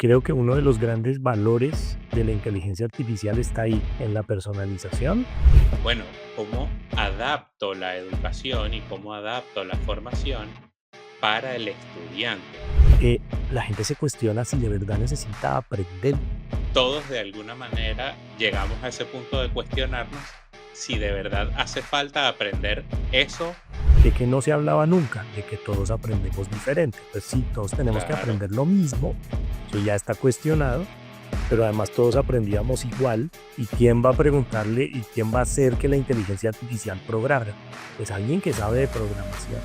Creo que uno de los grandes valores de la inteligencia artificial está ahí, en la personalización. Bueno, ¿cómo adapto la educación y cómo adapto la formación para el estudiante? La gente se cuestiona si de verdad necesita aprender, Todos de alguna manera llegamos a ese punto de cuestionarnos si de verdad hace falta aprender eso. de que no se hablaba nunca, de que todos aprendemos diferente. Pues sí, todos tenemos que Claro, aprender lo mismo, eso ya está cuestionado, pero además todos aprendíamos igual. ¿Y quién va a preguntarle y quién va a hacer que la inteligencia artificial programe? Pues alguien que sabe de programación.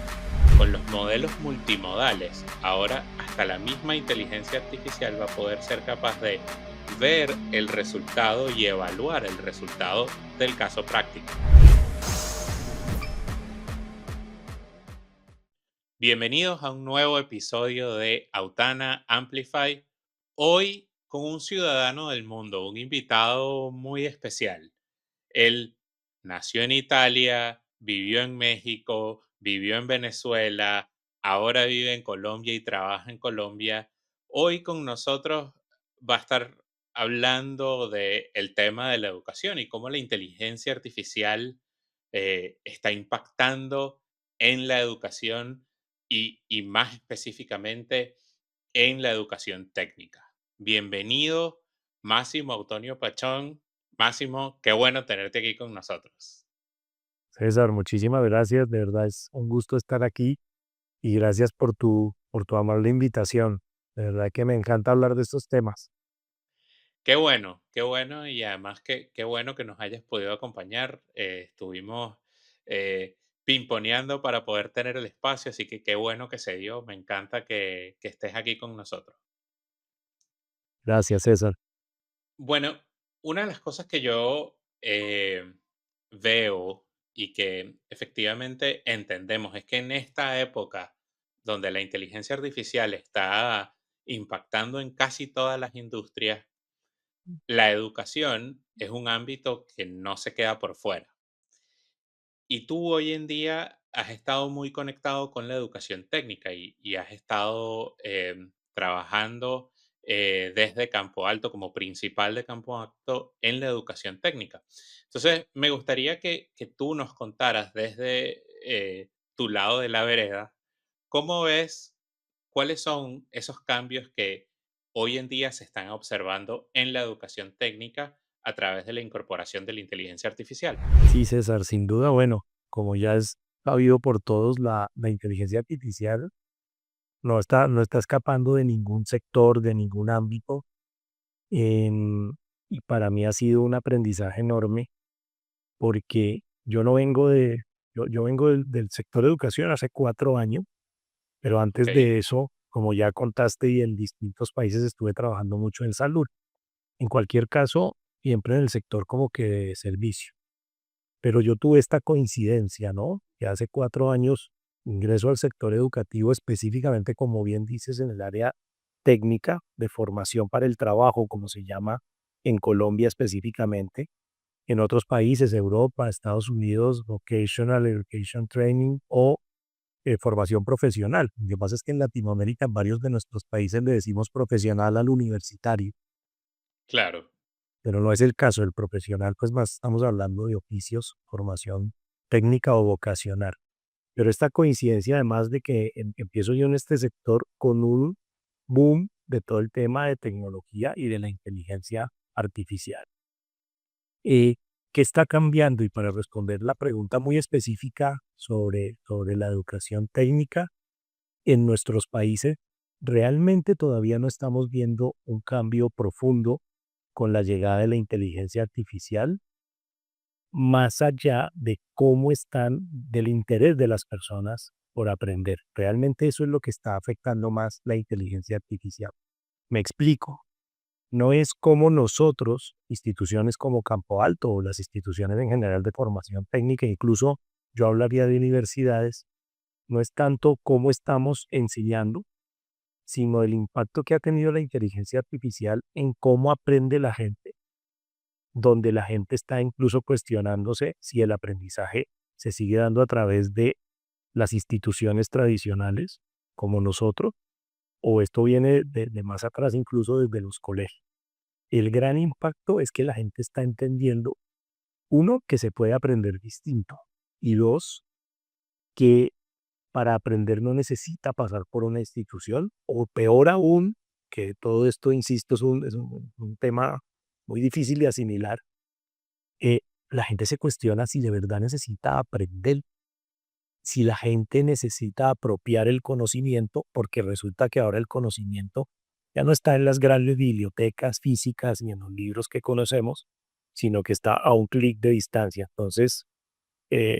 con los modelos multimodales, ahora hasta la misma inteligencia artificial va a poder ser capaz de ver el resultado y evaluar el resultado del caso práctico. Bienvenidos a un nuevo episodio de Autana Amplify. Hoy con un ciudadano del mundo, un invitado muy especial. Él nació en Italia, vivió en México, vivió en Venezuela, ahora vive en Colombia y trabaja en Colombia. Hoy con nosotros va a estar hablando del tema de la educación y cómo la inteligencia artificial está impactando en la educación y más específicamente en la educación técnica. Bienvenido, Máximo Antonio Pachón. Máximo, qué bueno tenerte aquí con nosotros. César, muchísimas gracias, de verdad es un gusto estar aquí y gracias por tu amable invitación. De verdad que me encanta hablar de estos temas. Qué bueno y además qué bueno que nos hayas podido acompañar. Estuvimos pimponeando para poder tener el espacio, así que qué bueno que se dio. Me encanta que estés aquí con nosotros. Gracias, César. Bueno, una de las cosas que yo veo y que efectivamente entendemos es que en esta época donde la inteligencia artificial está impactando en casi todas las industrias, la educación es un ámbito que no se queda por fuera. Y tú hoy en día has estado muy conectado con la educación técnica y has estado trabajando desde Campo Alto como principal de Campo Alto en la educación técnica. Entonces, me gustaría que tú nos contaras desde tu lado de la vereda, ¿cómo ves cuáles son esos cambios que hoy en día se están observando en la educación técnica a través de la incorporación de la inteligencia artificial? Sí, César, sin duda, bueno, como ya es sabido por todos, la inteligencia artificial no está escapando de ningún sector, de ningún ámbito. em, y para mí ha sido un aprendizaje enorme porque yo vengo del sector de educación hace 4 años, pero Ok, antes de eso, como ya contaste, y en distintos países estuve trabajando mucho en salud. En cualquier caso, siempre en el sector como que de servicio. Pero yo tuve esta coincidencia, ¿no? Que hace 4 años ingreso al sector educativo, específicamente, como bien dices, en el área técnica de formación para el trabajo, como se llama en Colombia específicamente. En otros países, Europa, Estados Unidos, Vocational Education Training o formación profesional. Lo que pasa es que en Latinoamérica, en varios de nuestros países le decimos profesional al universitario, claro. pero no es el caso. El profesional, pues más estamos hablando de oficios, formación técnica o vocacional. Pero esta coincidencia, además de que empiezo yo en este sector con un boom de todo el tema de tecnología y de la inteligencia artificial. Eh, ¿Qué está cambiando? Y para responder la pregunta muy específica sobre la educación técnica en nuestros países, realmente todavía no estamos viendo un cambio profundo con la llegada de la inteligencia artificial, más allá de cómo están, del interés de las personas por aprender. Realmente eso es lo que está afectando más la inteligencia artificial. Me explico. No es como nosotros, instituciones como Campo Alto o las instituciones en general de formación técnica, incluso yo hablaría de universidades, no es tanto cómo estamos enseñando, sino el impacto que ha tenido la inteligencia artificial en cómo aprende la gente, donde la gente está incluso cuestionándose si el aprendizaje se sigue dando a través de las instituciones tradicionales como nosotros, o esto viene de más atrás, incluso desde los colegios. El gran impacto es que la gente está entendiendo, uno, que se puede aprender distinto y dos, que para aprender no necesita pasar por una institución o peor aún, que todo esto, insisto, es un tema muy difícil de asimilar. eh, la gente se cuestiona si de verdad necesita aprender, si la gente necesita apropiar el conocimiento, porque resulta que ahora el conocimiento ya no está en las grandes bibliotecas físicas ni en los libros que conocemos, sino que está a un clic de distancia. Entonces,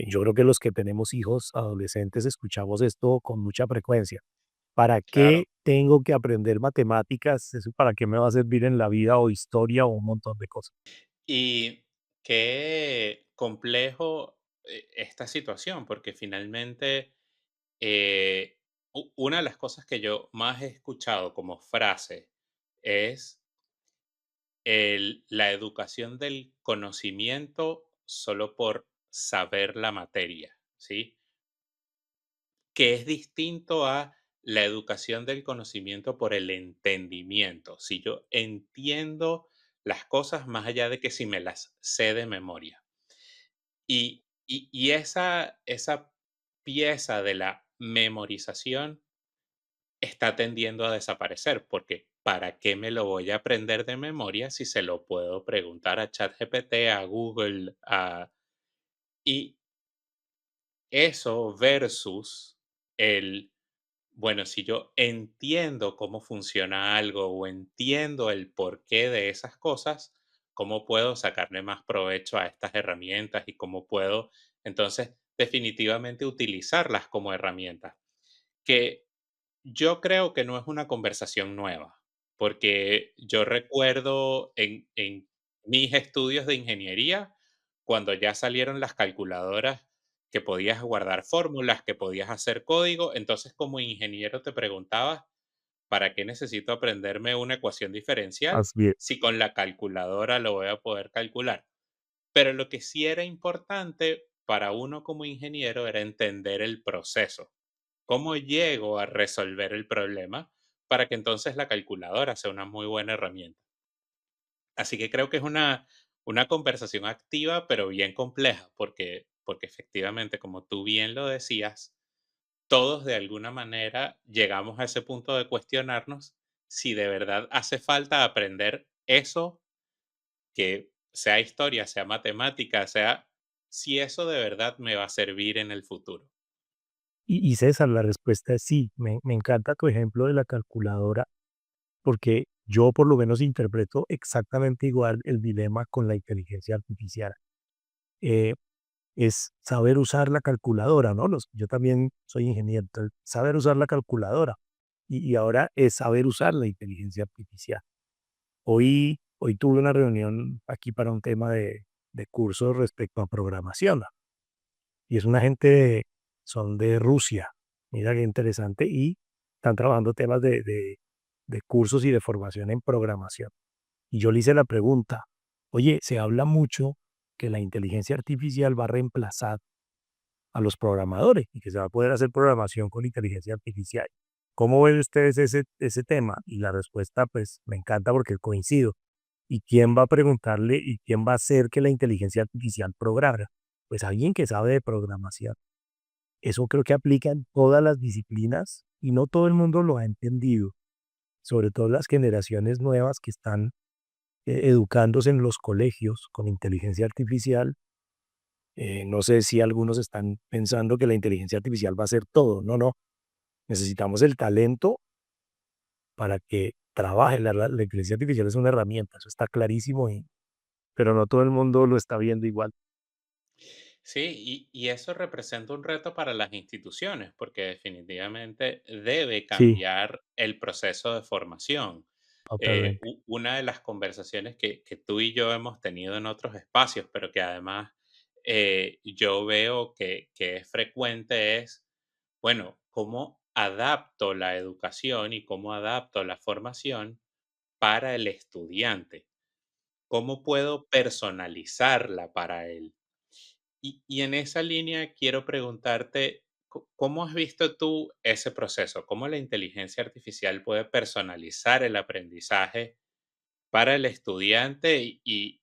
yo creo que los que tenemos hijos adolescentes escuchamos esto con mucha frecuencia. ¿Para qué Claro. tengo que aprender matemáticas? ¿Eso para qué me va a servir en la vida o historia o un montón de cosas? Y qué complejo esta situación, porque finalmente una de las cosas que yo más he escuchado como frase es la educación del conocimiento solo por saber la materia, ¿sí? Que es distinto a la educación del conocimiento por el entendimiento. Si yo entiendo las cosas más allá de que si me las sé de memoria. Y esa pieza de la memorización está tendiendo a desaparecer, porque ¿para qué me lo voy a aprender de memoria si se lo puedo preguntar a ChatGPT, a Google, y eso versus el, bueno, si yo entiendo cómo funciona algo o entiendo el porqué de esas cosas, ¿cómo puedo sacarle más provecho a estas herramientas y cómo puedo entonces definitivamente utilizarlas como herramientas? Que yo creo que no es una conversación nueva, porque yo recuerdo en mis estudios de ingeniería, cuando ya salieron las calculadoras, que podías guardar fórmulas, que podías hacer código, entonces como ingeniero te preguntabas, ¿para qué necesito aprenderme una ecuación diferencial Así es. si con la calculadora lo voy a poder calcular? Pero lo que sí era importante para uno como ingeniero era entender el proceso. ¿Cómo llego a resolver el problema para que entonces la calculadora sea una muy buena herramienta? Así que creo que es una conversación activa, pero bien compleja, porque efectivamente, como tú bien lo decías, todos de alguna manera llegamos a ese punto de cuestionarnos si de verdad hace falta aprender eso, que sea historia, sea matemática, sea si eso de verdad me va a servir en el futuro. Y César, la respuesta es sí. Me encanta tu ejemplo de la calculadora, porque yo por lo menos interpreto exactamente igual el dilema con la inteligencia artificial. Eh, es saber usar la calculadora, ¿no? Yo también soy ingeniero, entonces, saber usar la calculadora. Y ahora es saber usar la inteligencia artificial. Hoy tuve una reunión aquí para un tema de cursos respecto a programación. Y es una gente, son de Rusia. Mira qué interesante. Y están trabajando temas de cursos y de formación en programación. Y yo le hice la pregunta, oye, se habla mucho que la inteligencia artificial va a reemplazar a los programadores y que se va a poder hacer programación con inteligencia artificial. ¿Cómo ven ustedes ese tema? Y la respuesta, pues, me encanta porque coincido. ¿Y quién va a preguntarle y quién va a hacer que la inteligencia artificial programe? Pues alguien que sabe de programación. Eso creo que aplica en todas las disciplinas y no todo el mundo lo ha entendido, sobre todo las generaciones nuevas que están educándose en los colegios con inteligencia artificial. No sé si algunos están pensando que la inteligencia artificial va a hacer todo. No, no. Necesitamos el talento para que trabaje. La inteligencia artificial es una herramienta, eso está clarísimo, pero no todo el mundo lo está viendo igual. Sí, y eso representa un reto para las instituciones, porque definitivamente debe Sí, cambiar el proceso de formación. totalmente. Una de las conversaciones que tú y yo hemos tenido en otros espacios, pero que además yo veo que es frecuente es, bueno, ¿cómo adapto la educación y cómo adapto la formación para el estudiante? ¿Cómo puedo personalizarla para él? Y en esa línea quiero preguntarte, ¿Cómo has visto tú ese proceso? ¿Cómo la inteligencia artificial puede personalizar el aprendizaje para el estudiante y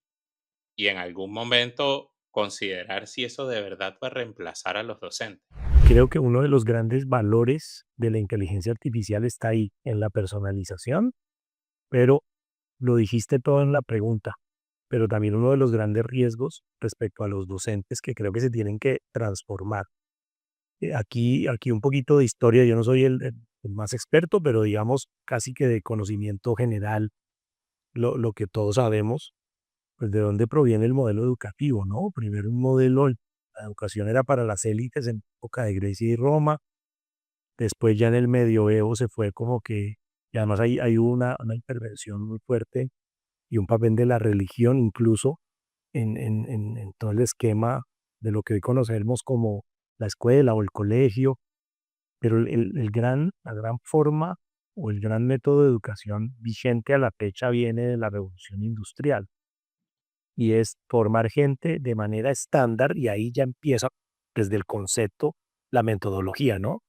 en algún momento considerar si eso de verdad va a reemplazar a los docentes? Creo que uno de los grandes valores de la inteligencia artificial está ahí, en la personalización, pero lo dijiste todo en la pregunta, pero también uno de los grandes riesgos respecto a los docentes que creo que se tienen que transformar. Aquí un poquito de historia, yo no soy el más experto, pero digamos casi que de conocimiento general, lo que todos sabemos, pues de dónde proviene el modelo educativo, ¿no? Primero un modelo, la educación era para las élites en época de Grecia y Roma. Después ya en el medioevo se fue como que, y además hay una intervención muy fuerte y un papel de la religión incluso en todo el esquema de lo que hoy conocemos como la escuela o el colegio, pero la gran forma o el gran método de educación vigente a la fecha viene de la revolución industrial y es formar gente de manera estándar y ahí ya empieza desde el concepto la metodología, ¿no?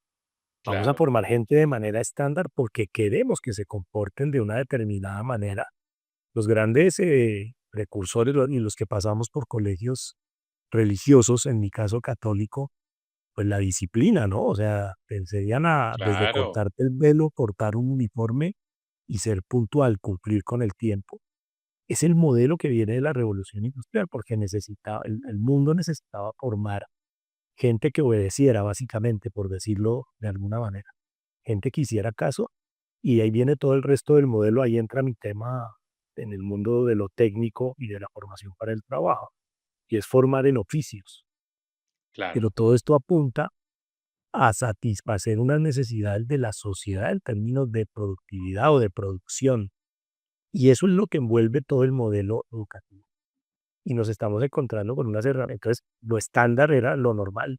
Vamos a Claro, formar gente de manera estándar porque queremos que se comporten de una determinada manera. Los grandes precursores y los que pasamos por colegios religiosos, en mi caso católico, pues la disciplina, ¿no? O sea, te enseñan a desde claro, cortarte el velo, portar un uniforme y ser puntual, cumplir con el tiempo. Es el modelo que viene de la revolución industrial porque el mundo necesitaba formar gente que obedeciera, básicamente, por decirlo de alguna manera. Gente que hiciera caso, y ahí viene todo el resto del modelo, ahí entra mi tema en el mundo de lo técnico y de la formación para el trabajo, y es formar en oficios. claro, Pero todo esto apunta a satisfacer unas necesidades de la sociedad en términos de productividad o de producción, y eso es lo que envuelve todo el modelo educativo. Y nos estamos encontrando con unas herramientas. Entonces, lo estándar era lo normal,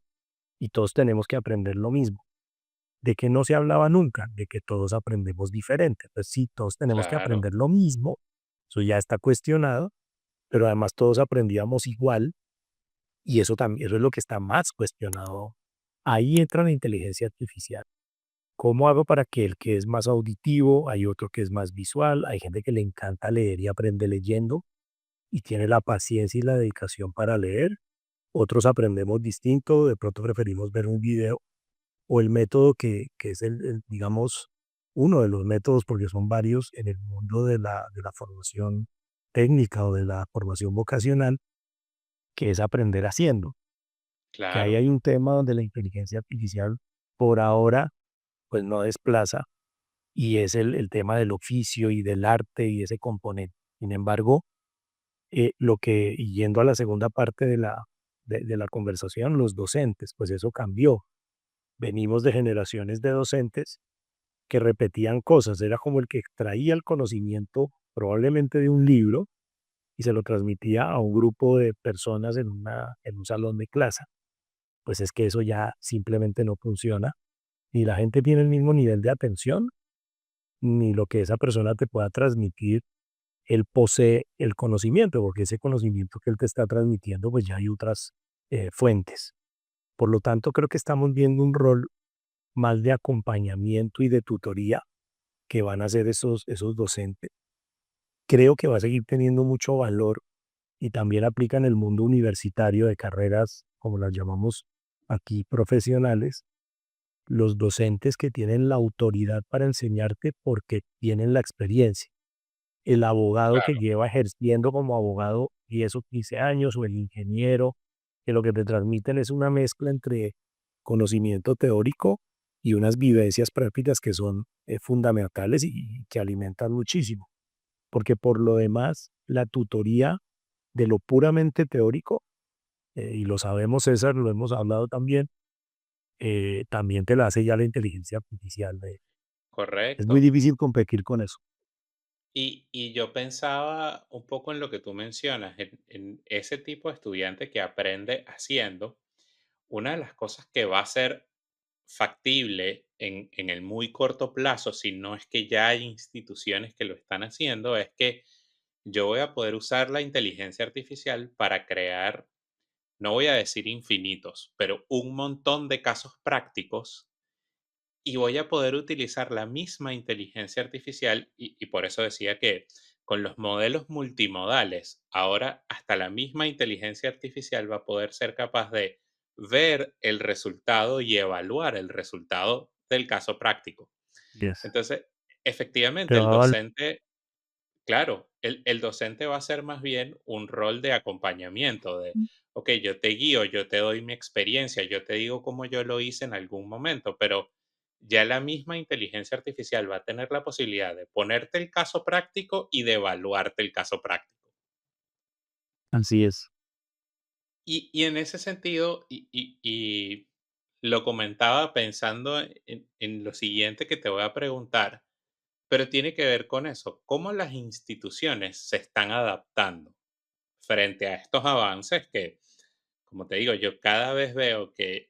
y todos tenemos que aprender lo mismo. ¿De que no se hablaba nunca? De que todos aprendemos diferente. Pues sí, todos tenemos que claro, aprender lo mismo, eso ya está cuestionado, pero además todos aprendíamos igual y eso también, eso es lo que está más cuestionado. Ahí entra la inteligencia artificial. ¿Cómo hago para que el que es más auditivo, hay otro que es más visual, hay gente que le encanta leer y aprende leyendo y tiene la paciencia y la dedicación para leer, otros aprendemos distinto, de pronto preferimos ver un video o el método que es digamos, uno de los métodos, porque son varios en el mundo de la formación técnica o de la formación vocacional, que es aprender haciendo. Que ahí claro, hay un tema donde la inteligencia artificial por ahora pues no desplaza y es el tema del oficio y del arte y ese componente. Sin embargo, y yendo a la segunda parte de la conversación, los docentes, pues eso cambió. Venimos de generaciones de docentes que repetían cosas, era como el que extraía el conocimiento probablemente de un libro y se lo transmitía a un grupo de personas en un salón de clase. Pues es que eso ya simplemente no funciona, ni la gente tiene el mismo nivel de atención, ni lo que esa persona te pueda transmitir, él posee el conocimiento, porque ese conocimiento que él te está transmitiendo, pues ya hay otras fuentes. Por lo tanto, creo que estamos viendo un rol más de acompañamiento y de tutoría que van a hacer esos docentes. Creo que va a seguir teniendo mucho valor y también aplica en el mundo universitario de carreras, como las llamamos aquí, profesionales, los docentes que tienen la autoridad para enseñarte porque tienen la experiencia. El abogado que claro, lleva ejerciendo como abogado 10 o 15 años o el ingeniero, que lo que te transmiten es una mezcla entre conocimiento teórico y unas vivencias prácticas que son fundamentales y que alimentan muchísimo. Porque por lo demás, la tutoría de lo puramente teórico, y lo sabemos, César, lo hemos hablado también, también te la hace ya la inteligencia artificial. Es muy correcto. difícil competir con eso. Y yo pensaba un poco en lo que tú mencionas, en ese tipo de estudiante que aprende haciendo. Una de las cosas que va a ser factible en el muy corto plazo, si no es que ya hay instituciones que lo están haciendo, es que yo voy a poder usar la inteligencia artificial para crear no voy a decir infinitos, pero un montón de casos prácticos y voy a poder utilizar la misma inteligencia artificial y por eso decía que con los modelos multimodales, ahora hasta la misma inteligencia artificial va a poder ser capaz de ver el resultado y evaluar el resultado del caso práctico. Yes. Entonces, Te efectivamente, el va a val- docente, claro, el docente va a ser más bien un rol de acompañamiento, de, ok, yo te guío, yo te doy mi experiencia, yo te digo cómo yo lo hice en algún momento, pero ya la misma inteligencia artificial va a tener la posibilidad de ponerte el caso práctico y de evaluarte el caso práctico. Así es. Y en ese sentido, y lo comentaba pensando en lo siguiente que te voy a preguntar, pero tiene que ver con eso, cómo las instituciones se están adaptando frente a estos avances que, como te digo, yo cada vez veo que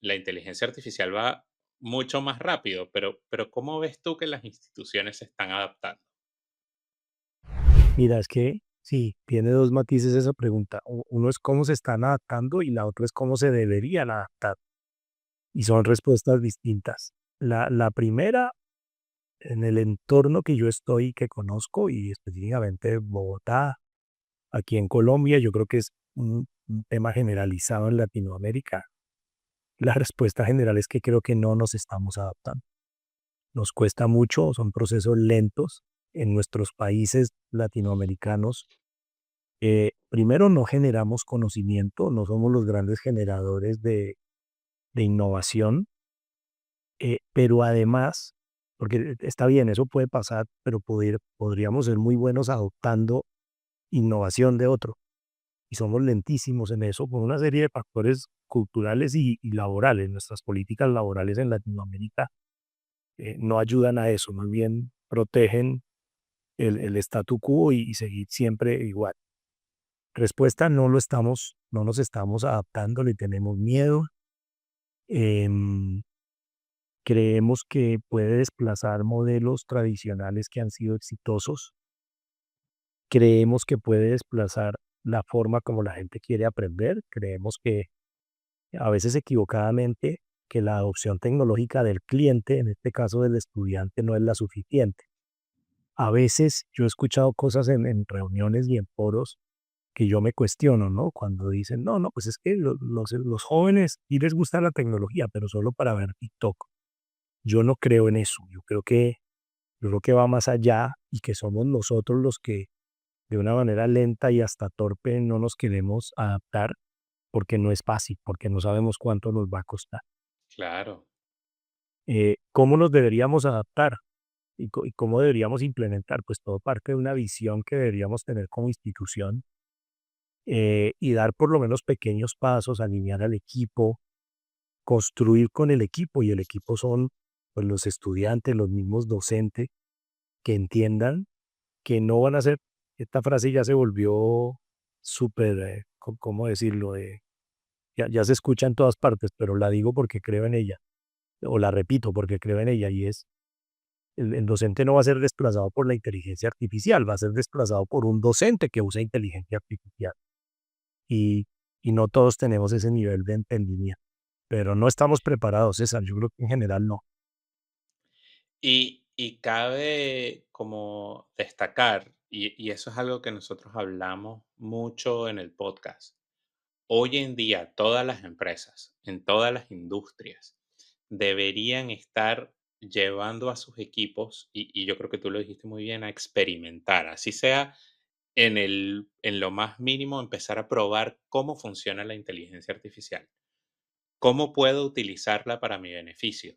la inteligencia artificial va mucho más rápido, pero ¿cómo ves tú que las instituciones se están adaptando? Mira, es que sí, tiene dos matices esa pregunta. Uno es cómo se están adaptando y la otra es cómo se deberían adaptar. Y son respuestas distintas. La primera, en el entorno que yo estoy, que conozco, y específicamente Bogotá, aquí en Colombia, yo creo que es un tema generalizado en Latinoamérica. La respuesta general es que creo que no nos estamos adaptando. Nos cuesta mucho, son procesos lentos en nuestros países latinoamericanos. Primero, no generamos conocimiento, no somos los grandes generadores de innovación, pero además, porque está bien, eso puede pasar, pero podríamos ser muy buenos adoptando innovación de otro. Y somos lentísimos en eso por una serie de factores culturales y laborales. Nuestras políticas laborales en Latinoamérica no ayudan a eso, más bien protegen el statu quo y seguir siempre igual. Respuesta, no nos estamos adaptando, le tenemos miedo. em, Creemos que puede desplazar modelos tradicionales que han sido exitosos. Creemos que puede desplazar la forma como la gente quiere aprender. Creemos que a veces equivocadamente que la adopción tecnológica del cliente, en este caso del estudiante, no es la suficiente. A veces yo he escuchado cosas en reuniones y en foros que yo me cuestiono, ¿no? Cuando dicen, no, no, pues es que los jóvenes sí les gusta la tecnología, pero solo para ver TikTok. Yo no creo en eso. Yo creo que va más allá y que somos nosotros los que de una manera lenta y hasta torpe no nos queremos adaptar porque no es fácil, porque no sabemos cuánto nos va a costar. Claro. ¿Cómo nos deberíamos adaptar y cómo deberíamos implementar? Pues todo parte de una visión que deberíamos tener como institución y dar por lo menos pequeños pasos, alinear al equipo, construir con el equipo y el equipo son pues, los estudiantes, los mismos docentes que entiendan que no van a ser, esta frase ya se volvió súper, ¿cómo decirlo? Ya se escucha en todas partes, pero la digo porque creo en ella, o la repito porque creo en ella, y es, el docente no va a ser desplazado por la inteligencia artificial, va a ser desplazado por un docente que usa inteligencia artificial. Y, y no todos tenemos ese nivel de entendimiento, pero no estamos preparados, César, yo creo que en general no. Y cabe como destacar, y eso es algo que nosotros hablamos mucho en el podcast. Hoy en día, todas las empresas, en todas las industrias, deberían estar llevando a sus equipos, y yo creo que tú lo dijiste muy bien, a experimentar, así sea en lo más mínimo, empezar a probar cómo funciona la inteligencia artificial. ¿Cómo puedo utilizarla para mi beneficio?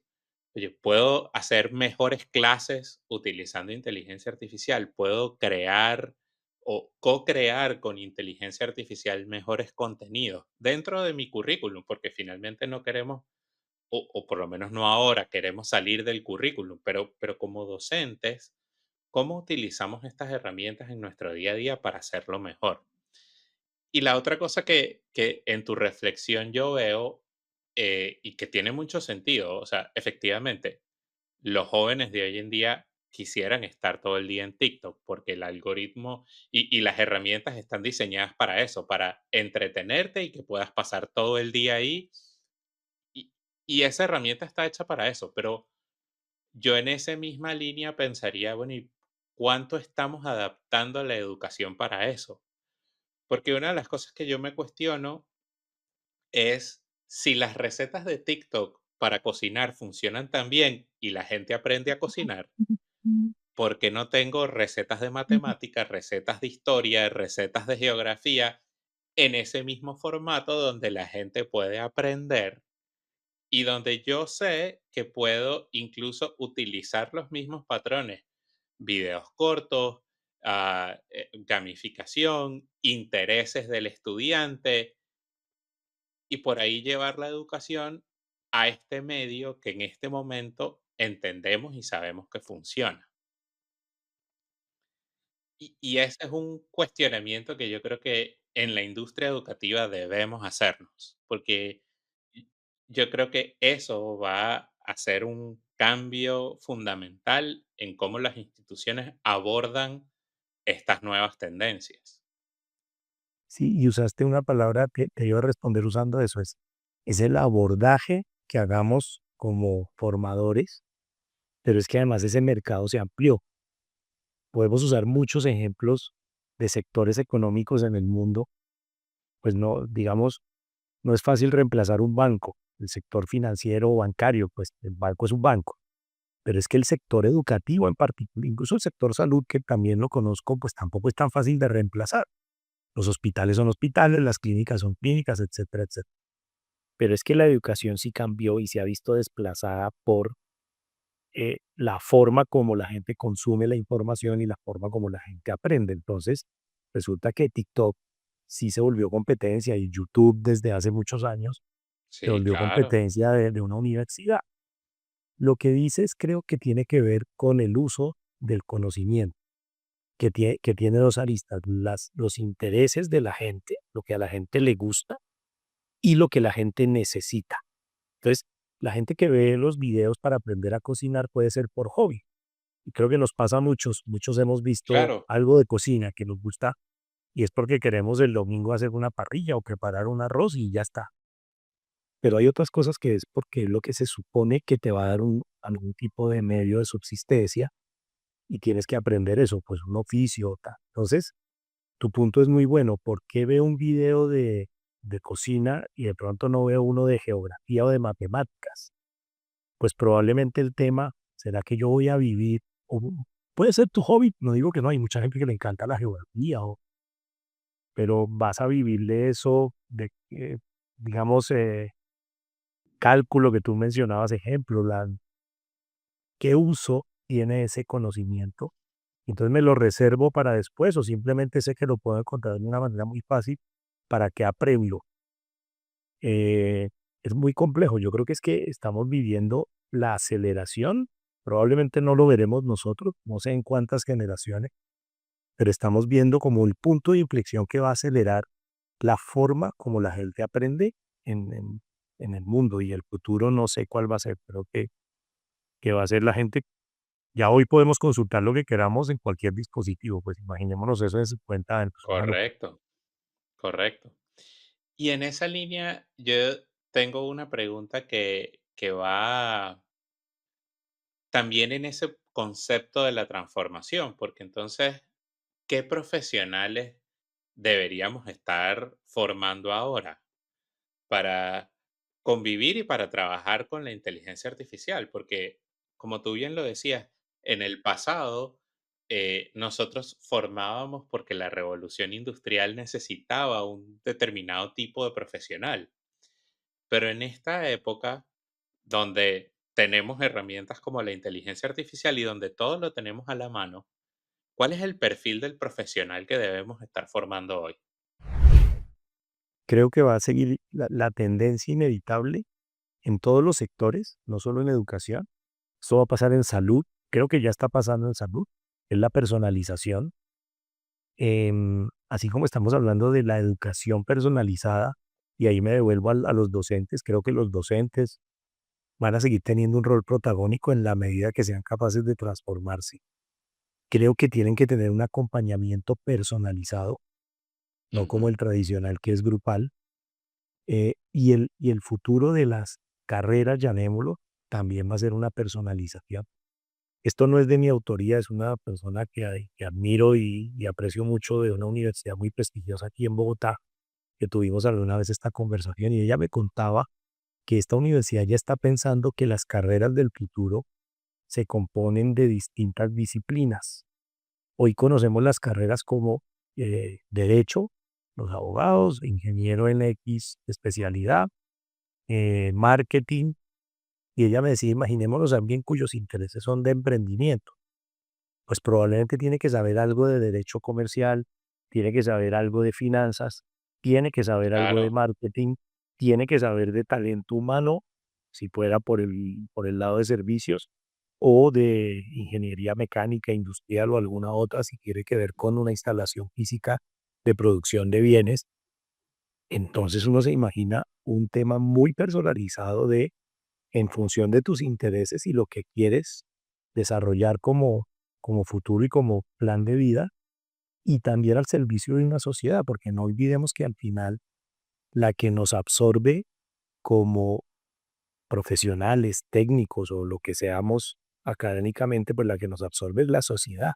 Oye, ¿puedo hacer mejores clases utilizando inteligencia artificial? ¿Puedo crear o co-crear con inteligencia artificial mejores contenidos dentro de mi currículum? Porque finalmente no queremos, o por lo menos no ahora, queremos salir del currículum, pero como docentes, ¿cómo utilizamos estas herramientas en nuestro día a día para hacerlo mejor? Y la otra cosa que en tu reflexión yo veo, y que tiene mucho sentido, o sea, efectivamente, los jóvenes de hoy en día quisieran estar todo el día en TikTok, porque el algoritmo y las herramientas están diseñadas para eso, para entretenerte y que puedas pasar todo el día ahí. Y, y esa herramienta está hecha para eso, pero yo en esa misma línea pensaría, bueno, ¿y cuánto estamos adaptando la educación para eso? Porque una de las cosas que yo me cuestiono es si las recetas de TikTok para cocinar funcionan tan bien y la gente aprende a cocinar, ¿por qué no tengo recetas de matemáticas, recetas de historia, recetas de geografía en ese mismo formato donde la gente puede aprender y donde yo sé que puedo incluso utilizar los mismos patrones, videos cortos, gamificación, intereses del estudiante y por ahí llevar la educación a este medio que en este momento entendemos y sabemos que funciona? Y ese es un cuestionamiento que yo creo que en la industria educativa debemos hacernos, porque y yo creo que eso va a hacer un cambio fundamental en cómo las instituciones abordan estas nuevas tendencias. Sí, y usaste una palabra que te iba a responder usando eso, es el abordaje que hagamos como formadores, pero es que además ese mercado se amplió. Podemos usar muchos ejemplos de sectores económicos en el mundo, pues no, digamos, no es fácil reemplazar un banco, el sector financiero o bancario, pues el banco es un banco, pero es que el sector educativo en particular, incluso el sector salud, que también lo conozco, pues tampoco es tan fácil de reemplazar. Los hospitales son hospitales, las clínicas son clínicas, etcétera, etcétera. Pero es que la educación sí cambió y se ha visto desplazada por la forma como la gente consume la información y la forma como la gente aprende. Entonces, resulta que TikTok sí se volvió competencia y YouTube desde hace muchos años se Sí, volvió claro. competencia de una universidad. Lo que dices creo que tiene que ver con el uso del conocimiento, que tiene dos aristas, los intereses de la gente, lo que a la gente le gusta y lo que la gente necesita. Entonces, la gente que ve los videos para aprender a cocinar puede ser por hobby. Y creo que nos pasa a muchos. Muchos hemos visto Claro, algo de cocina que nos gusta y es porque queremos el domingo hacer una parrilla o preparar un arroz y ya está. Pero hay otras cosas que es porque es lo que se supone que te va a dar algún tipo de medio de subsistencia y tienes que aprender eso, pues un oficio o tal. Entonces, tu punto es muy bueno. ¿Por qué veo un video de cocina y de pronto no veo uno de geografía o de matemáticas? Pues probablemente el tema será que yo voy a vivir, o puede ser tu hobby, no digo que no, hay mucha gente que le encanta la geografía, pero vas a vivir de eso, digamos, cálculo que tú mencionabas, ejemplo, qué uso tiene ese conocimiento. Entonces me lo reservo para después o simplemente sé que lo puedo encontrar de una manera muy fácil para que aprendo. Eh, es muy complejo. Yo creo que es que estamos viviendo la aceleración. Probablemente no lo veremos nosotros, no sé en cuántas generaciones, pero estamos viendo como el punto de inflexión que va a acelerar la forma como la gente aprende en, en- en el mundo y el futuro no sé cuál va a ser, pero que va a ser la gente. Ya hoy podemos consultar lo que queramos en cualquier dispositivo, pues imaginémonos eso en 50 años, una locura. correcto, correcto. Y en esa línea, yo tengo una pregunta que va también en ese concepto de la transformación, porque entonces, ¿qué profesionales deberíamos estar formando ahora para convivir y para trabajar con la inteligencia artificial? Porque, como tú bien lo decías, en el pasado nosotros formábamos porque la revolución industrial necesitaba un determinado tipo de profesional, pero en esta época donde tenemos herramientas como la inteligencia artificial y donde todo lo tenemos a la mano, ¿cuál es el perfil del profesional que debemos estar formando hoy? Creo que va a seguir la tendencia inevitable en todos los sectores, no solo en educación. Esto va a pasar en salud, creo que ya está pasando en salud, es la personalización. Así como estamos hablando de la educación personalizada, y ahí me devuelvo a los docentes, creo que los docentes, van a seguir teniendo un rol protagónico en la medida que sean capaces de transformarse. Creo que tienen que tener un acompañamiento personalizado, no como Ujú. el tradicional que es grupal. Y el futuro de las carreras, llamémoslo, también va a ser una personalización. Esto no es de mi autoría, es una persona que admiro y aprecio mucho de una universidad muy prestigiosa aquí en Bogotá, que tuvimos alguna vez esta conversación y ella me contaba que esta universidad ya está pensando que las carreras del futuro se componen de distintas disciplinas. Hoy conocemos las carreras como derecho, los abogados, ingeniero en X especialidad, marketing, y ella me decía, imaginémonos a alguien cuyos intereses son de emprendimiento, pues probablemente tiene que saber algo de derecho comercial, tiene que saber algo de finanzas, tiene que saber algo de Claro, marketing, tiene que saber de talento humano, si fuera por el lado de servicios, o de ingeniería mecánica, industrial o alguna otra, si quiere que ver con una instalación física de producción de bienes. Entonces uno se imagina un tema muy personalizado de en función de tus intereses y lo que quieres desarrollar como futuro y como plan de vida, y también al servicio de una sociedad, porque no olvidemos que al final la que nos absorbe como profesionales, técnicos o lo que seamos académicamente, pues la que nos absorbe es la sociedad,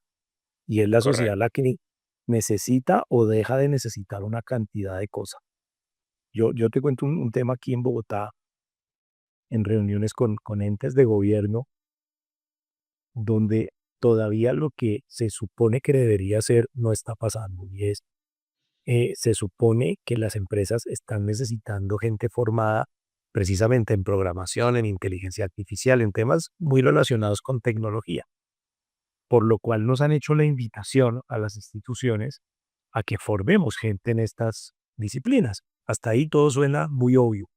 y es la sociedad correcto. la que necesita o deja de necesitar una cantidad de cosas. Yo te cuento un tema aquí en Bogotá, en reuniones con entes de gobierno, donde todavía lo que se supone que debería ser no está pasando. Y es, se supone que las empresas están necesitando gente formada precisamente en programación, en inteligencia artificial, en temas muy relacionados con tecnología, por lo cual nos han hecho la invitación a las instituciones a que formemos gente en estas disciplinas. Hasta ahí todo suena muy obvio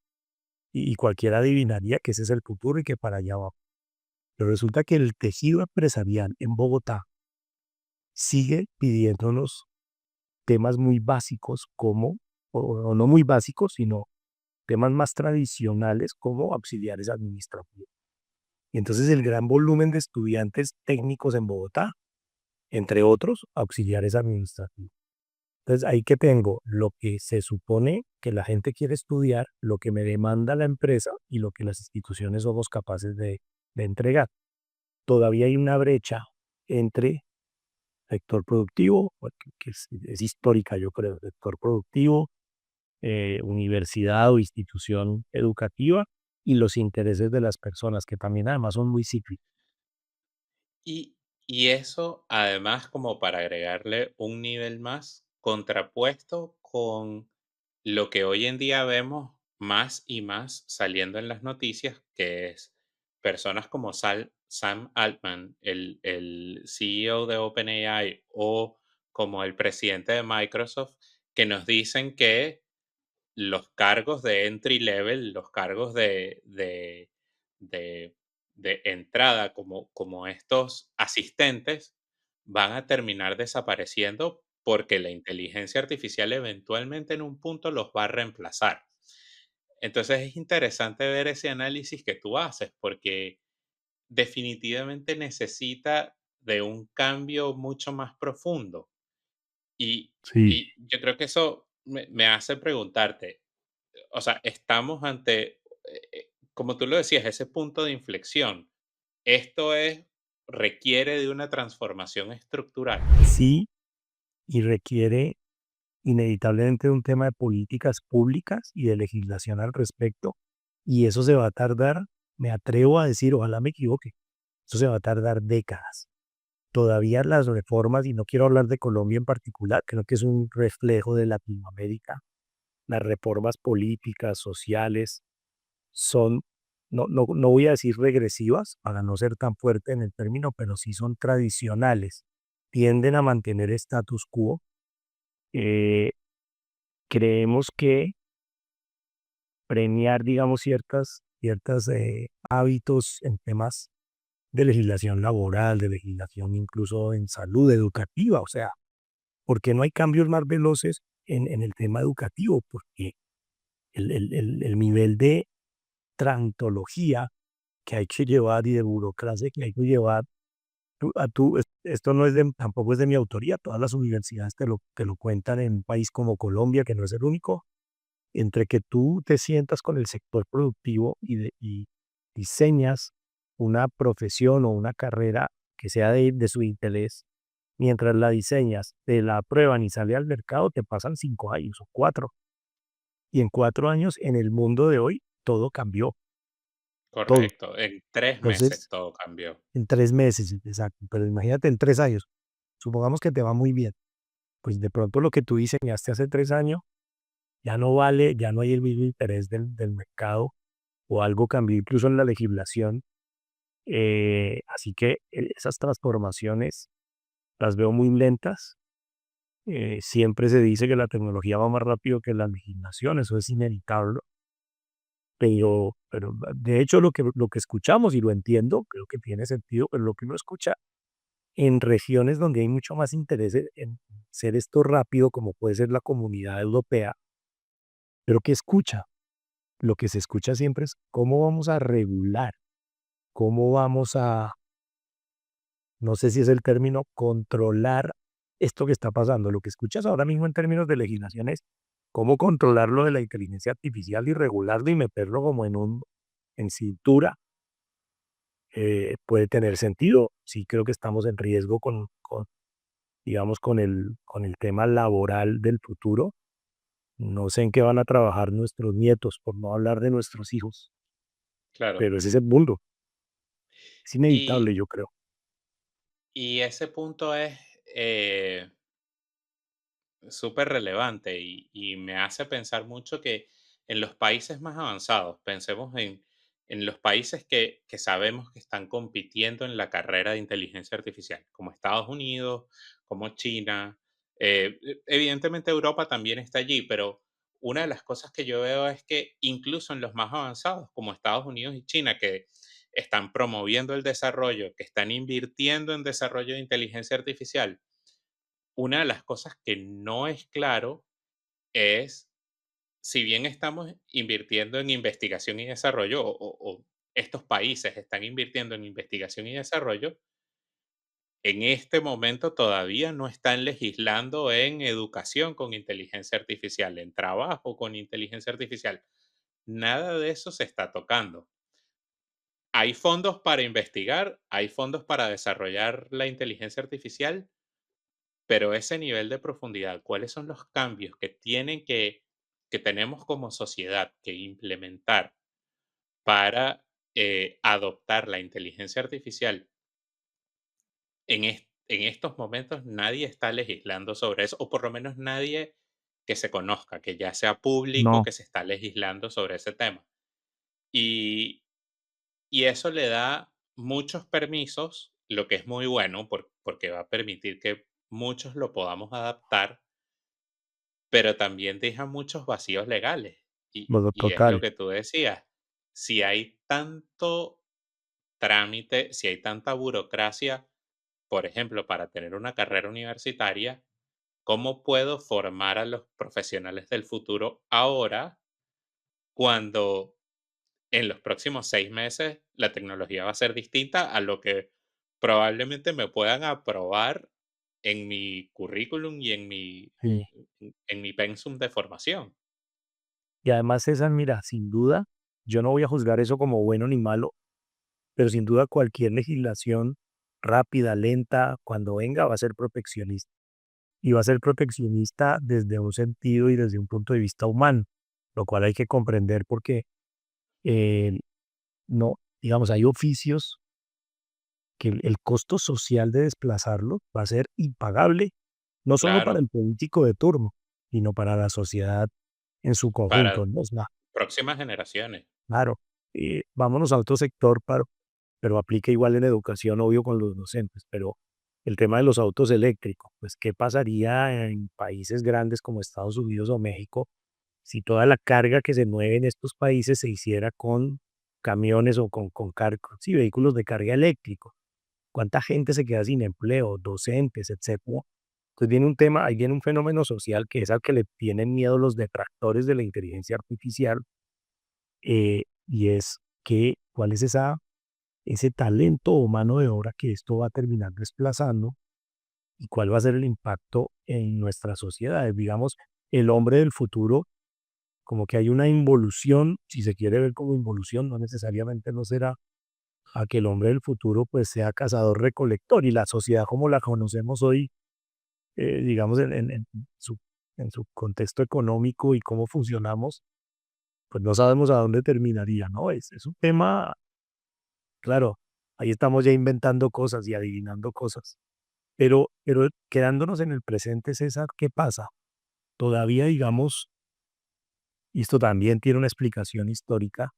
y cualquiera adivinaría que ese es el futuro y que para allá va. Pero resulta que el tejido empresarial en Bogotá sigue pidiéndonos temas muy básicos como, o no muy básicos, sino temas más tradicionales como auxiliares administrativos. Y entonces el gran volumen de estudiantes técnicos en Bogotá, entre otros, auxiliares administrativos. Entonces ahí que tengo lo que se supone que la gente quiere estudiar, lo que me demanda la empresa y lo que las instituciones somos capaces de entregar. Todavía hay una brecha entre sector productivo, que es histórica, yo creo, sector productivo, universidad o institución educativa y los intereses de las personas, que también además son muy cíclicos. Y, y eso, además, como para agregarle un nivel más, contrapuesto con lo que hoy en día vemos más y más saliendo en las noticias, que es personas como Sam Altman, el CEO de OpenAI, o como el presidente de Microsoft, que nos dicen que los cargos de entry level, los cargos de, de entrada como estos asistentes van a terminar desapareciendo porque la inteligencia artificial eventualmente en un punto los va a reemplazar. Entonces es interesante ver ese análisis que tú haces porque definitivamente necesita de un cambio mucho más profundo. Y, Sí, y yo creo que eso me hace preguntarte, o sea, estamos ante, como tú lo decías, ese punto de inflexión. Esto es, requiere de una transformación estructural. sí, y requiere inevitablemente un tema de políticas públicas y de legislación al respecto, y eso se va a tardar, me atrevo a decir, ojalá me equivoque, eso se va a tardar décadas. Todavía las reformas, y no quiero hablar de Colombia en particular, creo que es un reflejo de Latinoamérica, las reformas políticas, sociales, son, no voy a decir regresivas, para no ser tan fuerte en el término, pero sí son tradicionales, tienden a mantener status quo. Eh, Creemos que premiar, digamos, ciertas hábitos en temas de legislación laboral, de legislación incluso en salud educativa, o sea, ¿por qué no hay cambios más veloces en el tema educativo? Porque el nivel de trantología que hay que llevar y de burocracia que hay que llevar. Esto no es tampoco es de mi autoría, todas las universidades te lo cuentan en un país como Colombia, que no es el único, entre que tú te sientas con el sector productivo y diseñas una profesión o una carrera que sea de su interés, mientras la diseñas, te la aprueban y sale al mercado, te pasan 5 años o 4. Y en 4 años, en el mundo de hoy, todo cambió, todo. Correcto. En 3 meses Entonces, todo cambió. en 3 meses, exacto. Pero imagínate en 3 años. Supongamos que te va muy bien. Pues de pronto lo que tú diseñaste hace 3 años ya no vale, ya no hay el mismo interés del mercado o algo cambió incluso en la legislación. Así que esas transformaciones las veo muy lentas. Siempre se dice que la tecnología va más rápido que la legislación, eso es inevitable. Pero de hecho lo que escuchamos y lo entiendo, creo que tiene sentido, pero lo que uno escucha en regiones donde hay mucho más interés en hacer esto rápido, como puede ser la Comunidad Europea, pero que escucha, lo que se escucha siempre es cómo vamos a regular, cómo vamos a, no sé si es el término, controlar esto que está pasando. Lo que escuchas ahora mismo en términos de legislación es cómo controlar lo de la inteligencia artificial y regularlo y meterlo como en cintura. Puede tener sentido. Sí creo que estamos en riesgo digamos, con el tema laboral del futuro. No sé en qué van a trabajar nuestros nietos, por no hablar de nuestros hijos, Claro. pero ese es el mundo. Es Y inevitable, yo creo. y ese punto es, súper relevante y me hace pensar mucho que en los países más avanzados, pensemos en los países que sabemos que están compitiendo en la carrera de inteligencia artificial, como Estados Unidos, como China, evidentemente Europa también está allí, pero una de las cosas que yo veo es que incluso en los más avanzados, como Estados Unidos y China, que están promoviendo el desarrollo, que están invirtiendo en desarrollo de inteligencia artificial, una de las cosas que no es claro es, si bien estamos invirtiendo en investigación y desarrollo, o estos países están invirtiendo en investigación y desarrollo, en este momento todavía no están legislando en educación con inteligencia artificial, en trabajo con inteligencia artificial. Nada de eso se está tocando. Hay fondos para investigar, hay fondos para desarrollar la inteligencia artificial, pero ese nivel de profundidad, ¿cuáles son los cambios que que tenemos como sociedad que implementar para adoptar la inteligencia artificial? En estos momentos nadie está legislando sobre eso, o por lo menos nadie que se conozca, que ya sea público, No, que se está legislando sobre ese tema. Y, y eso le da muchos permisos, lo que es muy bueno, porque va a permitir que muchos lo podamos adaptar, pero también deja muchos vacíos legales. bueno, Y es lo total. que tú decías, si hay tanto trámite, si hay tanta burocracia, por ejemplo, para tener una carrera universitaria, ¿cómo puedo formar a los profesionales del futuro ahora cuando en los próximos 6 meses la tecnología va a ser distinta a lo que probablemente me puedan aprobar en mi currículum y Sí. en mi pensum de formación? Y además, César, mira, sin duda, yo no voy a juzgar eso como bueno ni malo, pero sin duda cualquier legislación rápida, lenta, cuando venga, va a ser proteccionista. Y va a ser proteccionista desde un sentido y desde un punto de vista humano, lo cual hay que comprender porque eh, no, digamos, hay oficios que el costo social de desplazarlo va a ser impagable, no solo para Claro, el político de turno, sino para la sociedad en su conjunto, para ¿no? Es próximas generaciones. claro. Vámonos a otro sector, pero aplica igual en educación, obvio, con los docentes, pero el tema de los autos eléctricos, pues, ¿qué pasaría en países grandes como Estados Unidos o México si toda la carga que se mueve en estos países se hiciera con camiones o sí, vehículos de carga eléctrico? ¿Cuánta gente se queda sin empleo? Docentes, etcétera. Entonces viene un tema, ahí viene un fenómeno social que es al que le tienen miedo los detractores de la inteligencia artificial, y es que, ¿cuál es esa? ese talento o mano de obra que esto va a terminar desplazando y cuál va a ser el impacto en nuestras sociedades. Digamos, el hombre del futuro, como que hay una involución, si se quiere ver como involución, no necesariamente no será a que el hombre del futuro pues sea cazador-recolector y la sociedad como la conocemos hoy, digamos, su, en su contexto económico y cómo funcionamos, pues no sabemos a dónde terminaría, ¿no? Es un tema, claro, ahí estamos ya inventando cosas y adivinando cosas. Pero quedándonos en el presente, César, ¿qué pasa? Todavía, digamos, y esto también tiene una explicación histórica,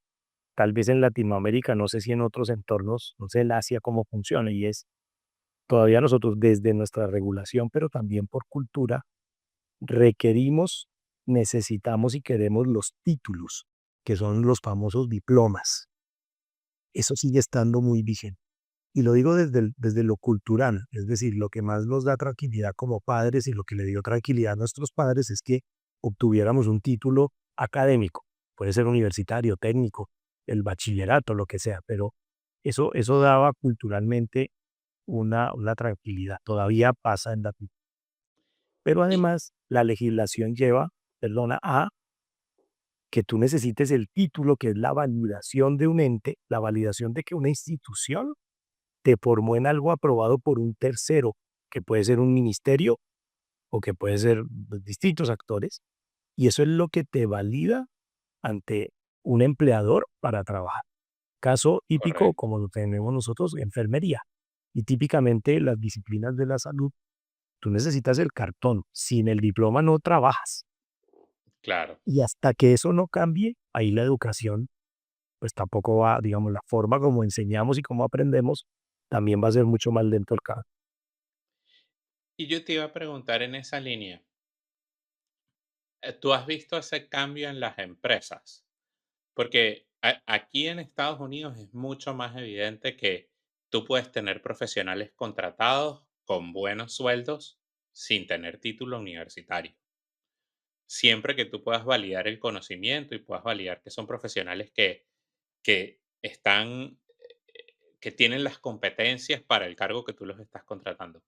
tal vez en Latinoamérica, no sé si en otros entornos, no sé, el Asia cómo funciona, y es, todavía nosotros desde nuestra regulación, pero también por cultura, requerimos, necesitamos y queremos los títulos, que son los famosos diplomas. Eso sigue estando muy vigente. Y lo digo desde lo cultural, es decir, lo que más nos da tranquilidad como padres y lo que le dio tranquilidad a nuestros padres es que obtuviéramos un título académico, puede ser universitario, técnico, el bachillerato, lo que sea, pero eso daba culturalmente una tranquilidad, todavía pasa en Latinoamérica. Pero Y, además la legislación lleva, perdona, a que tú necesites el título, que es la validación de un ente, la validación de que una institución te formó en algo aprobado por un tercero, que puede ser un ministerio o que puede ser distintos actores, y eso es lo que te valida ante un empleador para trabajar. Caso típico, correcto, como lo tenemos nosotros, enfermería. Y típicamente las disciplinas de la salud, tú necesitas el cartón. Sin el diploma no trabajas. claro. Y hasta que eso no cambie, ahí la educación, pues tampoco va, digamos, la forma como enseñamos y cómo aprendemos, también va a ser mucho más lento el cambio. Y yo te iba a preguntar en esa línea, ¿tú has visto ese cambio en las empresas? Porque aquí en Estados Unidos es mucho más evidente que tú puedes tener profesionales contratados con buenos sueldos sin tener título universitario. Siempre que tú puedas validar el conocimiento y puedas validar que son profesionales que están, que tienen las competencias para el cargo que tú los estás contratando.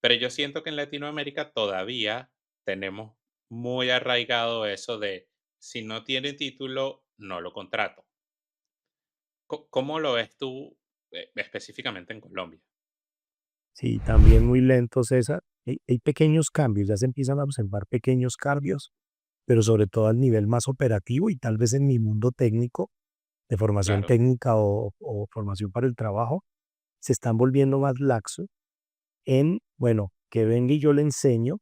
Pero yo siento que en Latinoamérica todavía tenemos muy arraigado eso de si no tiene título, no lo contrato. ¿Cómo lo ves tú específicamente en Colombia? Sí, también muy lento, César. Hay pequeños cambios, ya se empiezan a observar pequeños cambios, pero sobre todo al nivel más operativo y tal vez en mi mundo técnico, de formación Claro, técnica o formación para el trabajo, se están volviendo más laxos en, bueno, que venga y yo le enseño,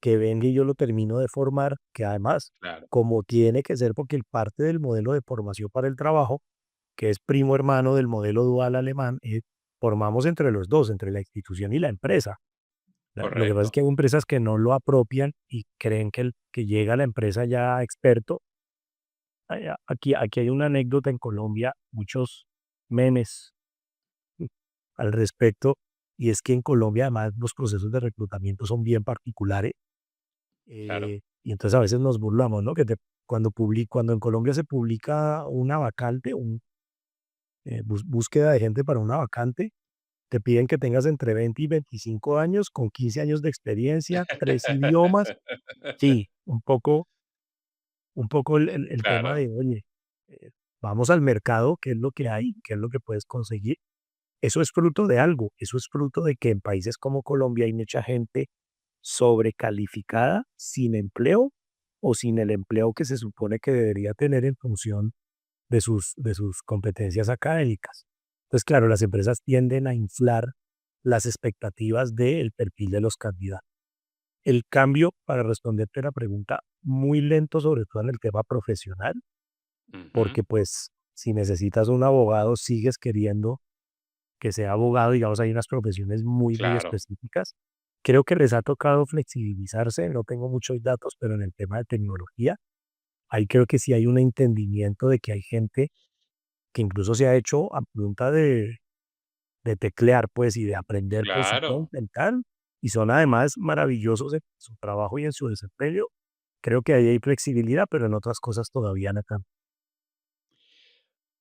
que venga y yo lo termino de formar, que además, claro, como tiene que ser, porque el parte del modelo de formación para el trabajo, que es primo hermano del modelo dual alemán, formamos entre los dos, entre la institución y la empresa. Lo que pasa es correcto. que hay empresas que no lo apropian y creen que, que llega a la empresa ya experto. Aquí hay una anécdota en Colombia, muchos memes mm, al respecto, y es que en Colombia además los procesos de reclutamiento son bien particulares, Claro. y entonces a veces nos burlamos, ¿no? Cuando en Colombia se publica una vacante, búsqueda de gente para una vacante, te piden que tengas entre 20 y 25 años, con 15 años de experiencia, 3 idiomas. Sí, un poco el tema Claro, de, oye, eh, vamos al mercado, qué es lo que hay, qué es lo que puedes conseguir. Eso es fruto de algo, eso es fruto de que en países como Colombia hay mucha gente sobrecalificada, sin empleo o sin el empleo que se supone que debería tener en función de sus competencias académicas. Entonces, claro, las empresas tienden a inflar las expectativas del perfil de los candidatos. El cambio, para responderte la pregunta, muy lento, sobre todo en el tema profesional, ujú, porque pues si necesitas un abogado, sigues queriendo que sea abogado, digamos, hay unas profesiones muy, muy claro. específicas. Creo que les ha tocado flexibilizarse, no tengo muchos datos, pero en el tema de tecnología, ahí creo que sí hay un entendimiento de que hay gente que incluso se ha hecho a punta de teclear, pues, y de aprender por su Claro. cuenta y tal, y son además maravillosos en su trabajo y en su desempeño. Creo que ahí hay flexibilidad, pero en otras cosas todavía no tanto.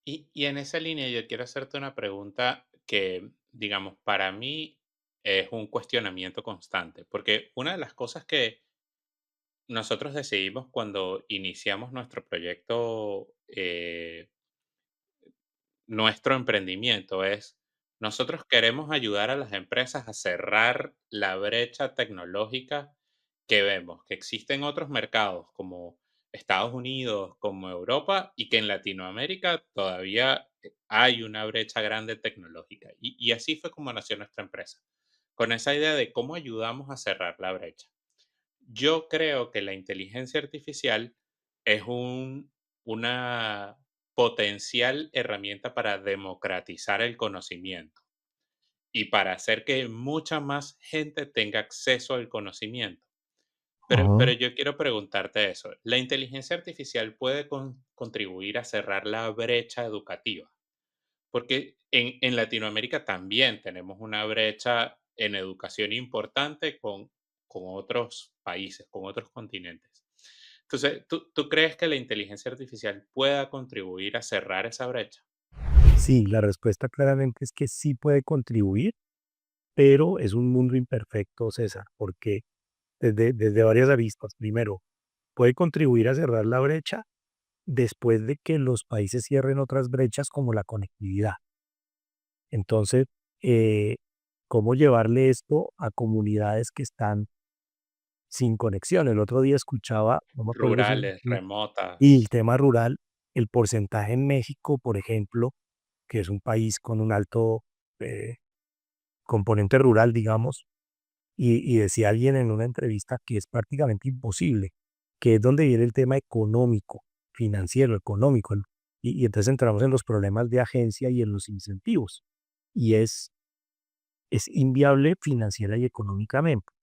Y en esa línea yo quiero hacerte una pregunta que, digamos, para mí es un cuestionamiento constante, porque una de las cosas que nosotros decidimos cuando iniciamos nuestro proyecto, nuestro emprendimiento es, nosotros queremos ayudar a las empresas a cerrar la brecha tecnológica que vemos, que existen otros mercados como Estados Unidos, como Europa, y que en Latinoamérica todavía hay una brecha grande tecnológica. Y así fue como nació nuestra empresa, con esa idea de cómo ayudamos a cerrar la brecha. Yo creo que la inteligencia artificial es una potencial herramienta para democratizar el conocimiento y para hacer que mucha más gente tenga acceso al conocimiento. Pero Ajá. yo quiero preguntarte eso. ¿La inteligencia artificial puede contribuir a cerrar la brecha educativa? Porque en Latinoamérica también tenemos una brecha en educación importante con otros países, con otros continentes. Entonces, ¿tú crees que la inteligencia artificial pueda contribuir a cerrar esa brecha? Sí, la respuesta claramente es que sí puede contribuir, pero es un mundo imperfecto, César, porque desde varias aristas. Primero, puede contribuir a cerrar la brecha después de que los países cierren otras brechas como la conectividad. Entonces, eh, ¿cómo llevarle esto a comunidades que están sin conexión? El otro día escuchaba, no me acuerdo si, Rurales, y el remotas, tema rural, el porcentaje en México, por ejemplo, que es un país con un alto eh, componente rural, digamos, y decía alguien en una entrevista que es prácticamente imposible, que es donde viene el tema económico, financiero, económico, y entonces entramos en los problemas de agencia y en los incentivos, y es inviable financiera y económicamente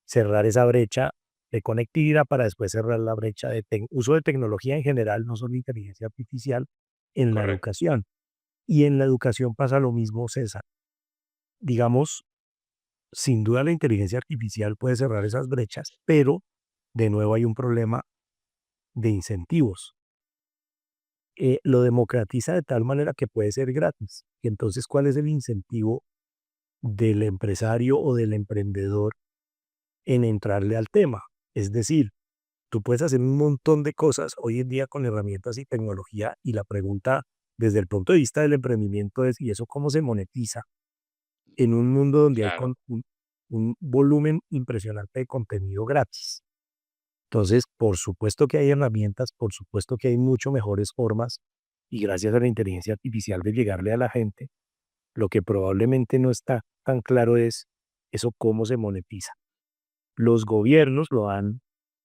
cerrar esa brecha de conectividad para después cerrar la brecha de uso de tecnología en general, no solo inteligencia artificial, en la correcto, educación. Y en la educación pasa lo mismo, César. Digamos, sin duda la inteligencia artificial puede cerrar esas brechas, pero de nuevo hay un problema de incentivos. Lo democratiza de tal manera que puede ser gratis. Y entonces, ¿cuál es el incentivo del empresario o del emprendedor en entrarle al tema? Es decir, tú puedes hacer un montón de cosas hoy en día con herramientas y tecnología y la pregunta desde el punto de vista del emprendimiento es, ¿y eso cómo se monetiza en un mundo donde hay claro, un volumen impresionante de contenido gratis? Entonces, por supuesto que hay herramientas, por supuesto que hay mucho mejores formas y gracias a la inteligencia artificial de llegarle a la gente, lo que probablemente no está tan claro es eso cómo se monetiza. Los gobiernos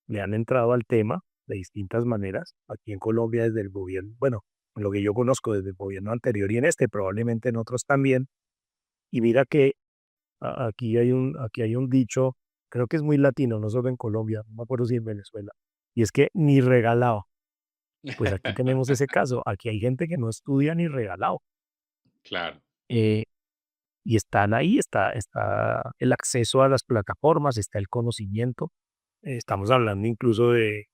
le han entrado al tema de distintas maneras. Aquí en Colombia desde el gobierno, bueno, lo que yo conozco desde el gobierno anterior y en este, probablemente en otros también. Y mira que aquí hay un dicho, creo que es muy latino, no solo en Colombia, no me acuerdo si en Venezuela, y es que ni regalado. Pues aquí tenemos ese caso, aquí hay gente que no estudia ni regalado, claro, eh, y están ahí, está el acceso a las plataformas, está el conocimiento, estamos hablando incluso de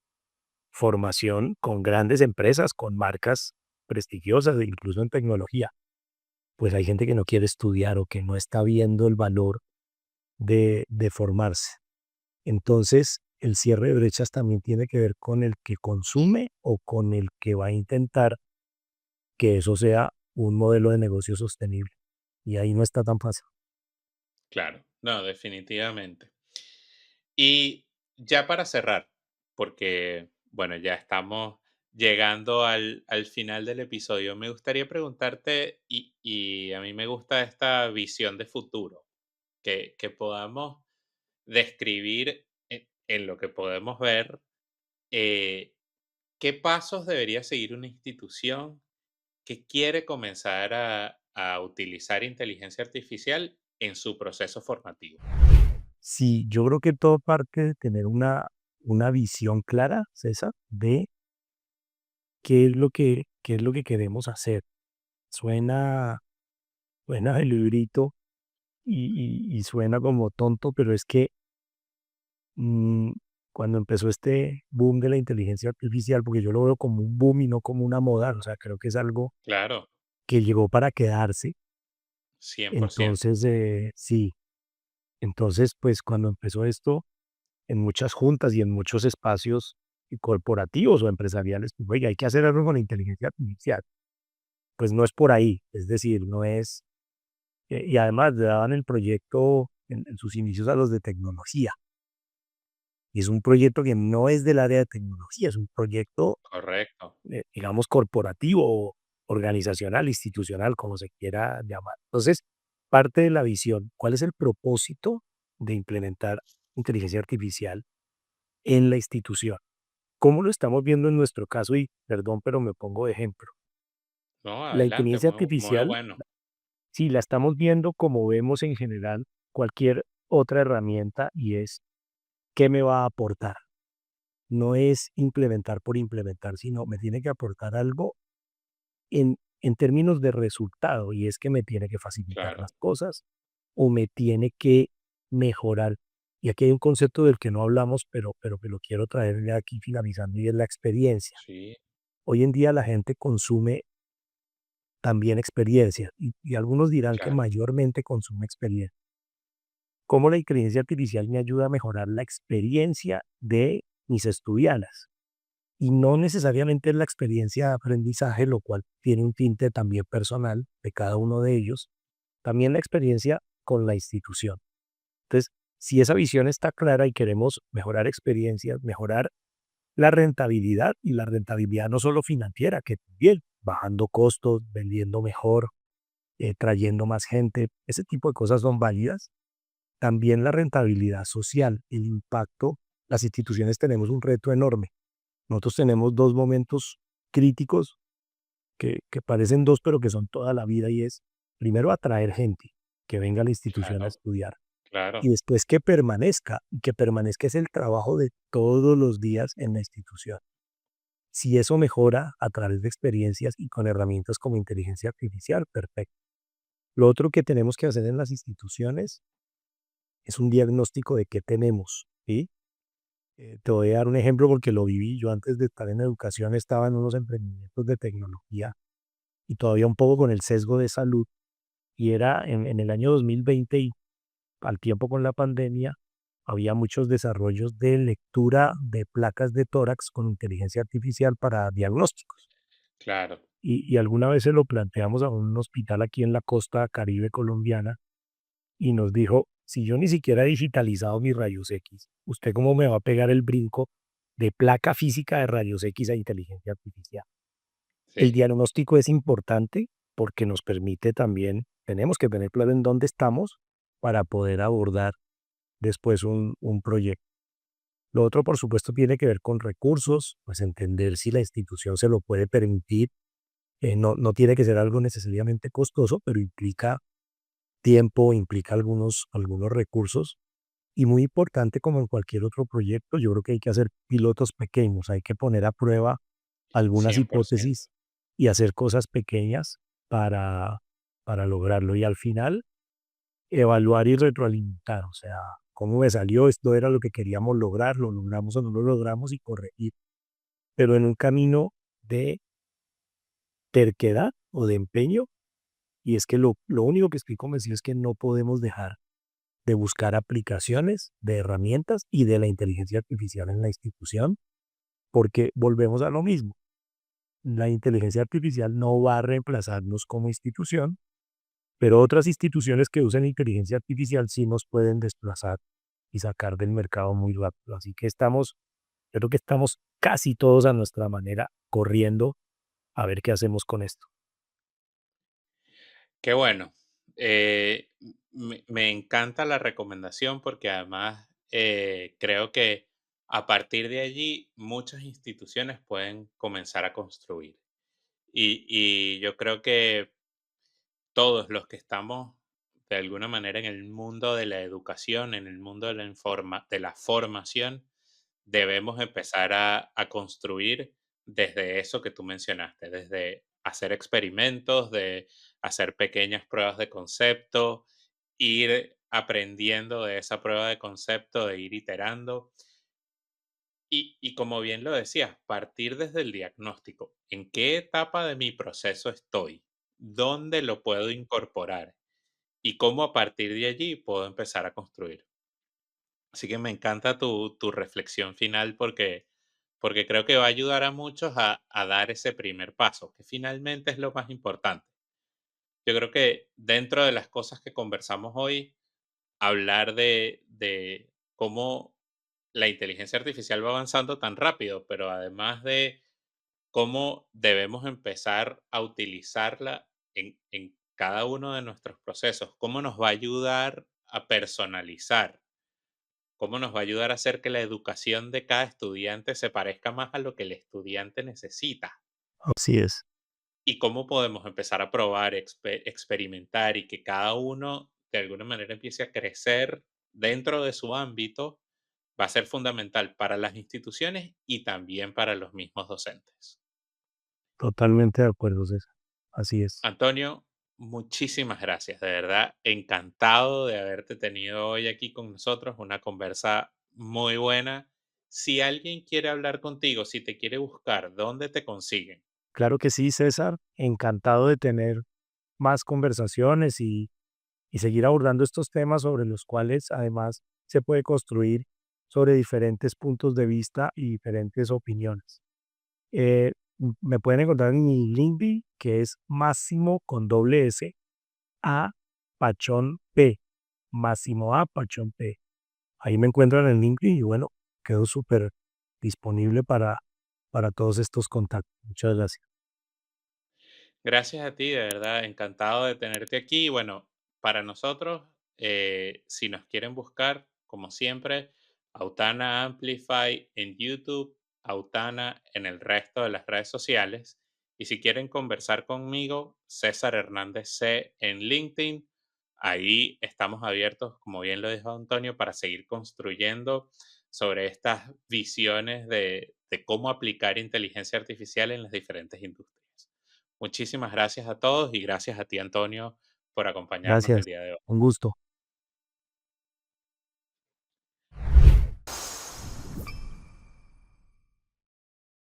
formación con grandes empresas, con marcas prestigiosas, incluso en tecnología. Pues hay gente que no quiere estudiar o que no está viendo el valor de formarse. Entonces, el cierre de brechas también tiene que ver con el que consume o con el que va a intentar que eso sea un modelo de negocio sostenible. Y ahí no está tan fácil. claro. No, definitivamente. Y ya para cerrar, porque, bueno, ya estamos llegando al final del episodio, me gustaría preguntarte, y a mí me gusta esta visión de futuro, que podamos describir en lo que podemos ver, eh, qué pasos debería seguir una institución que quiere comenzar a utilizar inteligencia artificial en su proceso formativo. Sí, yo creo que todo parte de tener una visión clara, César, de qué es lo que queremos hacer. Suena, suena el librito y suena como tonto, pero es que mm, cuando empezó este boom de la inteligencia artificial, porque yo lo veo como un boom y no como una moda, o sea, creo que es algo Claro, que llegó para quedarse. 100%. Entonces, sí, entonces, pues cuando empezó esto, en muchas juntas y en muchos espacios corporativos o empresariales, pues, oiga, hay que hacer algo con la inteligencia artificial. Pues no es por ahí, es decir, no es, y además le daban el proyecto en sus inicios a los de tecnología. Y es un proyecto que no es del área de tecnología, es un proyecto, Correcto, digamos, corporativo, organizacional, institucional, como se quiera llamar. Entonces, parte de la visión, ¿cuál es el propósito de implementar inteligencia artificial en la institución? ¿Cómo lo estamos viendo en nuestro caso? Y perdón, pero me pongo de ejemplo. no, La adelante, inteligencia muy, muy artificial, bueno, sí, la estamos viendo como vemos en general cualquier otra herramienta y es, ¿qué me va a aportar? No es implementar por implementar, sino me tiene que aportar algo en términos de resultado, y es que me tiene que facilitar claro, las cosas o me tiene que mejorar. Y aquí hay un concepto del que no hablamos, pero que lo quiero traer ya aquí finalizando, y es la experiencia. sí, Hoy en día la gente consume también experiencia, y algunos dirán que claro, mayormente consume experiencia. ¿Cómo la inteligencia artificial me ayuda a mejorar la experiencia de mis estudiantes? Y no necesariamente es la experiencia de aprendizaje, lo cual tiene un tinte también personal de cada uno de ellos, también la experiencia con la institución. Entonces, si esa visión está clara y queremos mejorar experiencias, mejorar la rentabilidad, y la rentabilidad no solo financiera, que también bajando costos, vendiendo mejor, trayendo más gente, ese tipo de cosas son válidas. También la rentabilidad social, el impacto, las instituciones tenemos un reto enorme. Nosotros tenemos 2 momentos críticos que parecen 2 pero que son toda la vida, y es, primero, atraer gente que venga a la institución a claro, estudiar, y claro, después y que permanezca es el trabajo de todos los días en la institución. Si eso mejora a través de experiencias y con herramientas como inteligencia artificial, perfecto. Lo otro que tenemos que hacer en las instituciones es un diagnóstico de qué tenemos, ¿sí? Te voy a dar un ejemplo porque lo viví. Yo antes de estar en educación estaba en unos emprendimientos de tecnología y todavía un poco con el sesgo de salud. Y era en el año 2020 y al tiempo con la pandemia, había muchos desarrollos de lectura de placas de tórax con inteligencia artificial para diagnósticos. claro, Y alguna vez se lo planteamos a un hospital aquí en la costa Caribe colombiana y nos dijo, si yo ni siquiera he digitalizado mis rayos X, ¿usted cómo me va a pegar el brinco de placa física de rayos X a inteligencia artificial? El sí, diagnóstico es importante porque nos permite también, tenemos que tener claro en dónde estamos para poder abordar después un proyecto. Lo otro, por supuesto, tiene que ver con recursos, pues entender si la institución se lo puede permitir. No tiene que ser algo necesariamente costoso, pero implica tiempo, implica algunos recursos. Y muy importante, como en cualquier otro proyecto, yo creo que hay que hacer pilotos pequeños, hay que poner a prueba algunas 100%. hipótesis y hacer cosas pequeñas para, para lograrlo. Y al final, evaluar y retroalimentar, o sea, cómo me salió, esto era lo que queríamos lograr, lo logramos o no lo logramos, y corregir, pero en un camino de terquedad o de empeño. Y es que lo único que estoy convencido es que no podemos dejar de buscar aplicaciones de herramientas y de la inteligencia artificial en la institución, porque volvemos a lo mismo. La inteligencia artificial no va a reemplazarnos como institución, pero otras instituciones que usen inteligencia artificial sí nos pueden desplazar y sacar del mercado muy rápido. Así que yo creo que estamos casi todos a nuestra manera corriendo a ver qué hacemos con esto. Qué bueno. Me encanta la recomendación porque además creo que a partir de allí muchas instituciones pueden comenzar a construir. Y yo creo que todos los que estamos de alguna manera en el mundo de la educación, en el mundo de de la formación, debemos empezar a construir desde eso que tú mencionaste, desde hacer experimentos, de hacer pequeñas pruebas de concepto, ir aprendiendo de esa prueba de concepto, de ir iterando Y como bien lo decías, partir desde el diagnóstico. ¿En qué etapa de mi proceso estoy? ¿Dónde lo puedo incorporar? Y cómo a partir de allí puedo empezar a construir. Así que me encanta tu reflexión final porque creo que va a ayudar a muchos a dar ese primer paso, que finalmente es lo más importante. Yo creo que dentro de las cosas que conversamos hoy, hablar de cómo la inteligencia artificial va avanzando tan rápido, pero además de cómo debemos empezar a utilizarla en cada uno de nuestros procesos, cómo nos va a ayudar a personalizar, cómo nos va a ayudar a hacer que la educación de cada estudiante se parezca más a lo que el estudiante necesita. Así es, Y cómo podemos empezar a probar, experimentar y que cada uno de alguna manera empiece a crecer dentro de su ámbito, va a ser fundamental para las instituciones y también para los mismos docentes. totalmente de acuerdo, César. Así es. Antonio, muchísimas gracias, de verdad, encantado de haberte tenido hoy aquí con nosotros, una conversa muy buena. Si alguien quiere hablar contigo, si te quiere buscar, ¿dónde te consiguen? Claro que sí, César. Encantado de tener más conversaciones y seguir abordando estos temas sobre los cuales además se puede construir sobre diferentes puntos de vista y diferentes opiniones. Me pueden encontrar en mi LinkedIn, que es Máximo con doble S, A Pachón P, Máximo A Pachón P. Ahí me encuentran en LinkedIn y bueno, quedo súper disponible para todos estos contactos. Muchas gracias. Gracias a ti, de verdad, encantado de tenerte aquí. Bueno, para nosotros, si nos quieren buscar, como siempre, Autana Amplify en YouTube, Autana en el resto de las redes sociales. Y si quieren conversar conmigo, César Hernández C en LinkedIn. Ahí estamos abiertos, como bien lo dijo Antonio, para seguir construyendo sobre estas visiones de cómo aplicar inteligencia artificial en las diferentes industrias. Muchísimas gracias a todos y gracias a ti, Antonio, por acompañarnos el Gracias. día de hoy. Un gusto.